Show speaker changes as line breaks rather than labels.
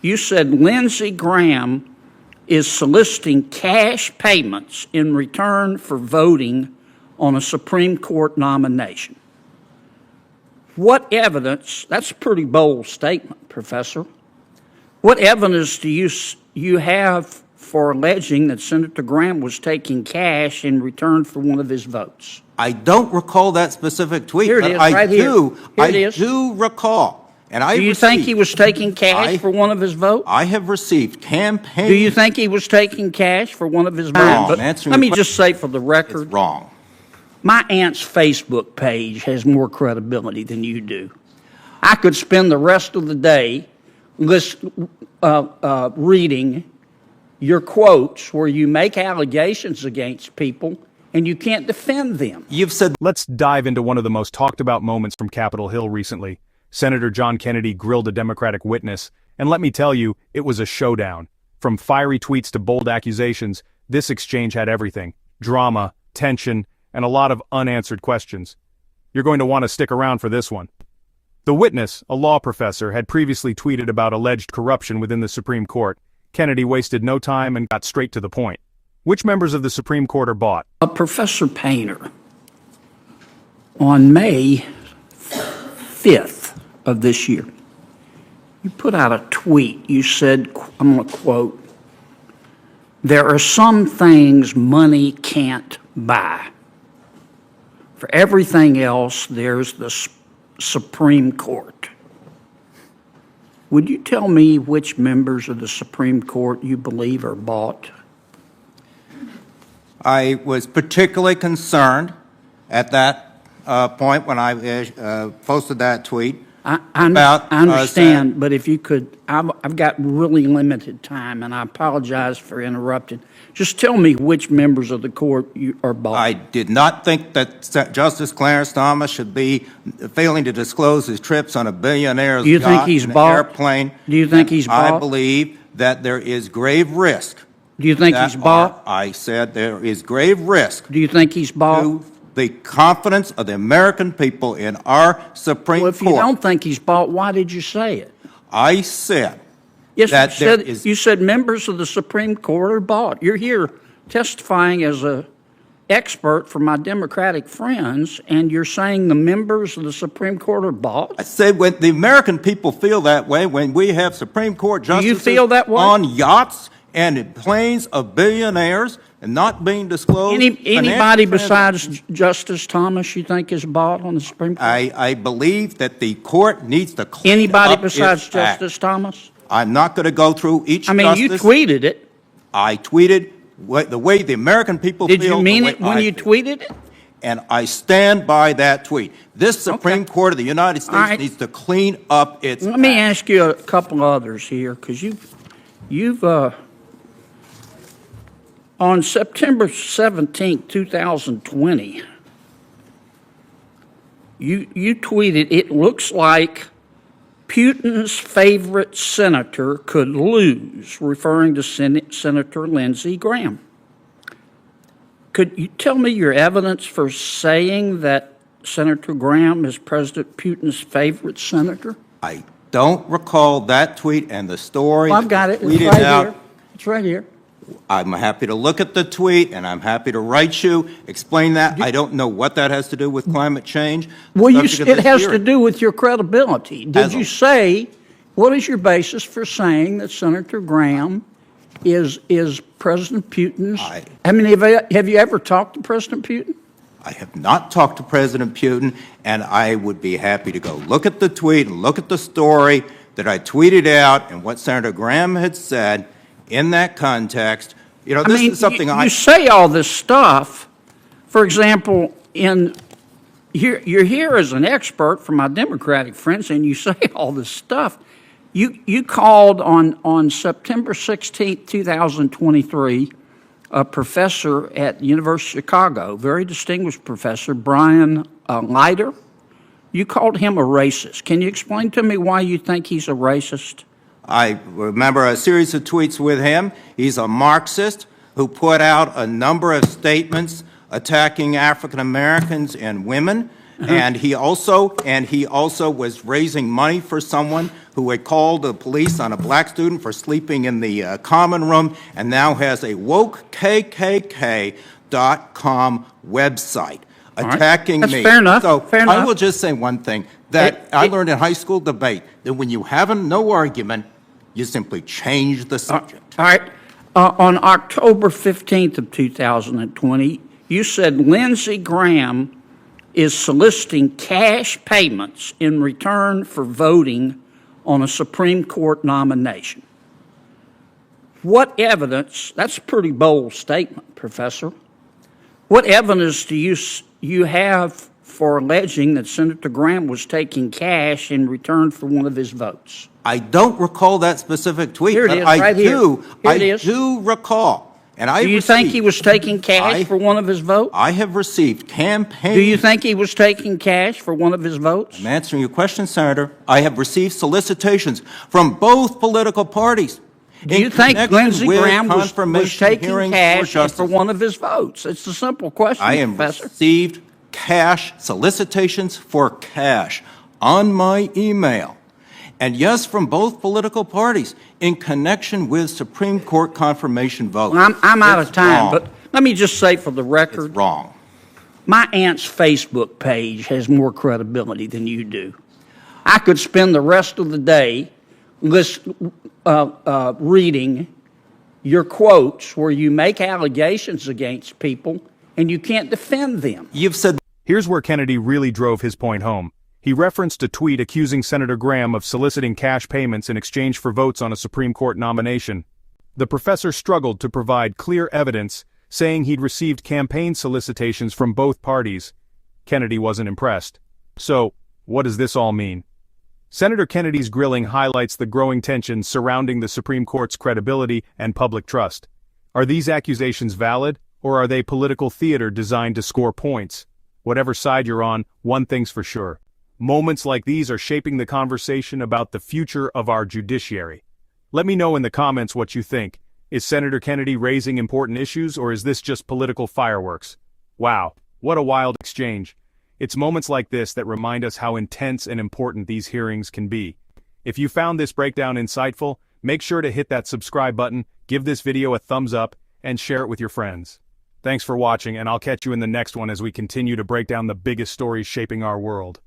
You said Lindsey Graham is soliciting cash payments in return for voting on a Supreme Court nomination. What evidence, that's a pretty bold statement, Professor. What evidence do you have for alleging that Senator Graham was taking cash in return for one of his votes?
I don't recall that specific tweet,
Here it
but
is,
I
right here.
do.
Here it is.
Do recall. And
Do you think he was taking cash for one of his votes?
I have received campaign.
Do you think he was taking cash for one of his
Wrong.
votes? Let me just say for the
It's
record,
wrong.
my aunt's Facebook page has more credibility than you do. I could spend the rest of the day reading your quotes where you make allegations against people and you can't defend them.
You've said.
Let's dive into one of the most talked about moments from Capitol Hill recently. Senator John Kennedy grilled a Democratic witness, and let me tell you, it was a showdown. From fiery tweets to bold accusations, this exchange had everything: drama, tension, and a lot of unanswered questions. You're going to want to stick around for this one. The witness, a law professor, had previously tweeted about alleged corruption within the Supreme Court. Kennedy wasted no time and got straight to the point. Which members of the Supreme Court are bought?
Professor Painter, on May 5th of this year, you put out a tweet. You said, I'm going to quote, "There are some things money can't buy. For everything else, there's the Supreme Court." Would you tell me which members of the Supreme Court you believe are bought?
I was particularly concerned at that point when I posted that tweet.
I understand, but if you could, I've got really limited time, and I apologize for interrupting. Just tell me which members of the court you are bought.
I did not think that Justice Clarence Thomas should be failing to disclose his trips on a billionaire's
Do you think
yacht
he's
and
bought?
airplane.
Do you think he's bought?
I believe that there is grave risk.
Do you think he's bought?
I said there is grave risk.
Do you think he's bought?
To the confidence of the American people in our Supreme
Well,
Court.
if you don't think he's bought, why did you say it?
I said
Yes,
that
you said members of the Supreme Court are bought. You're here testifying as an expert for my Democratic friends, and you're saying the members of the Supreme Court are bought?
I said when the American people feel that way, when we have Supreme Court justices
feel that way?
on yachts and in planes of billionaires and not being disclosed.
Anybody besides Justice Thomas you think is bought on the Supreme Court?
I believe that the court needs to clean
Anybody
up
besides
its act.
Justice Thomas?
I'm not going to go through each
I mean,
justice.
you tweeted it.
I tweeted the way the American people feel.
Did you mean it when you tweeted it?
And I stand by that tweet. This Supreme Court of the United States needs to clean up its
Let me
act.
ask you a couple others here, because you've on September 17, 2020, you tweeted, "It looks like Putin's favorite senator could lose," referring to Senator Lindsey Graham. Could you tell me your evidence for saying that Senator Graham is President Putin's favorite senator?
I don't recall that tweet and the story.
Well, I've got it. It's
tweeted
right
out.
here. It's right here.
I'm happy to look at the tweet, and I'm happy to write you, explain that. I don't know what that has to do with climate change.
Well, it has to do with your credibility. Did you say, what is your basis for saying that Senator Graham is President Putin's? I mean, have you ever talked to President Putin?
I have not talked to President Putin, and I would be happy to go look at the tweet and look at the story that I tweeted out and what Senator Graham had said in that context. You know, this is something
you say all this stuff. For example, you're here as an expert for my Democratic friends, and you say all this stuff. You called on September 16, 2023, a professor at the University of Chicago, very distinguished professor, Brian Leiter. You called him a racist. Can you explain to me why you think he's a racist?
I remember a series of tweets with him. He's a Marxist who put out a number of statements attacking African Americans and women, And he also was raising money for someone who had called the police on a black student for sleeping in the common room, and now has a wokekkk.com website attacking
That's
me.
fair enough.
So
Fair
I
enough.
will just say one thing, that I learned in high school debate, that when you have no argument, you simply change the subject.
All right. On October 15th of 2020, you said Lindsey Graham is soliciting cash payments in return for voting on a Supreme Court nomination. What evidence, that's a pretty bold statement, Professor. What evidence do you have for alleging that Senator Graham was taking cash in return for one of his votes?
I don't recall that specific tweet,
Here it
but
is,
I
right here.
do.
Here it
I
is.
do recall. And
Do you think he was taking cash for one of his votes?
I have received campaign.
Do you think he was taking cash for one of his votes?
I'm answering your question, Senator. I have received solicitations from both political parties.
Do you think Lindsey Graham was taking cash for one of his votes? It's a simple question,
I have
Professor.
received cash, solicitations for cash on my email. And yes, from both political parties in connection with Supreme Court confirmation votes.
Well, I'm out of
It's
time,
wrong.
but let me just say for the record,
It's wrong.
my aunt's Facebook page has more credibility than you do. I could spend the rest of the day reading your quotes where you make allegations against people and you can't defend them.
You've said
Here's where Kennedy really drove his point home. He referenced a tweet accusing Senator Graham of soliciting cash payments in exchange for votes on a Supreme Court nomination. The professor struggled to provide clear evidence, saying he'd received campaign solicitations from both parties. Kennedy wasn't impressed. So, what does this all mean? Senator Kennedy's grilling highlights the growing tensions surrounding the Supreme Court's credibility and public trust. Are these accusations valid, or are they political theater designed to score points? Whatever side you're on, one thing's for sure. Moments like these are shaping the conversation about the future of our judiciary. Let me know in the comments what you think. Is Senator Kennedy raising important issues, or is this just political fireworks? Wow, what a wild exchange. It's moments like this that remind us how intense and important these hearings can be. If you found this breakdown insightful, make sure to hit that subscribe button, give this video a thumbs up, and share it with your friends. Thanks for watching, and I'll catch you in the next one as we continue to break down the biggest stories shaping our world.